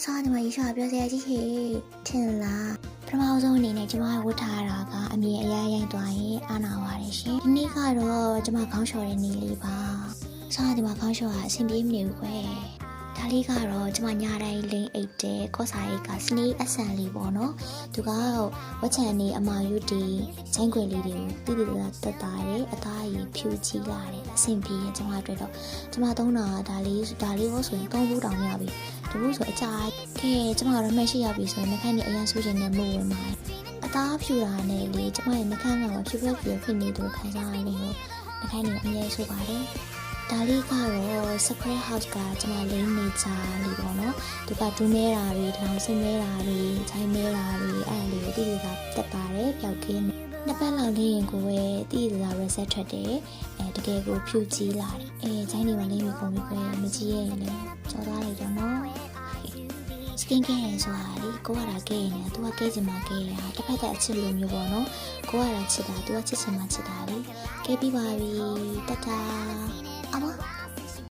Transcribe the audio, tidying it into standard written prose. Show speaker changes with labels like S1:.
S1: စားဒီမှာရေရှာပြောစရာကြီးဟေ့ထင်လားပထမဆုံးအနေနဲ့ကျမဝတ်ထားတာကအမြင်အရိုင်းသွားရင်အာနာပါတယ်ရှင်ဒီနေ့ကတော့ကျမခေါင်းလျှော်တဲ့နေ့လေးပါစားဒီမှာခေါင်းလျှော်ကအဆင်ပြေမနေဘူးကွယ်ဒါလေးကတော့ကျမညတိုင်းလိမ့်အိတ်တဲ့ကော့စာရိတ်ကစနေအဆန်လေးပေါ့နော်သူကဝက်ချန်နေအမာယူတီချိုင်းခွေလေးတွေကိုတိတိကျကျတက်တာတယ်အသားရည်ဖြူကြီးလာတယ်အဆင်ပြေရင်ကျမအတွက်တော့ကျမသုံးတာဒါလေးရောဆိုရင်3ဘူးတောင်ရပြီတဘူးဆိုအကြိုက်ခဲကျမတို့မှတ်ရှိရပြီဆိုရင်နှခမ်းနဲ့အရန်ဆူချင်တဲ့မို့ဝင်ပါတယ်အသားဖြူတာနဲ့လေကျမရဲ့နှခမ်းကဖြူဖြစ်နေတယ်ခံစားရတယ်လို့နှခမ်းနဲ့အမြဲဆိုပါတယ်ဒါလေးကတော့ Secret House ကကျမလိမ့်နေကြလေးပေါ့နော်သူကဒူးမဲတာတွေထောင်စင်းမဲတာတွေချိုင်းမဲတာတွေအဲ့လိုတိတိကျကျတက်ပါတယ်ပျောက်ကင်းနှစ်ပတ်လောက်လေးရင်ကိုပဲတိတိကျကျ reset ထွက်တယ်တကယ်ကိုဖြူကြီးလာတယ်ချိုင်းတွေမှာလိမ့်ပြီးကုန်ပြီးပဲမကြည့်ရရင်လည်းကြော်သွားလိုက်တော့နော် skin care ဆိုတာလေကိုကတာကဲရင်လည်းသူကကဲချင်မှကဲရတစ်ဖက်သက်အချစ်လိုမျိုးပေါ့နော်ကိုကတာချစ်တာသူကချစ်ချင်မှချစ်တာလေကဲပြီးပါပြီတတာအမ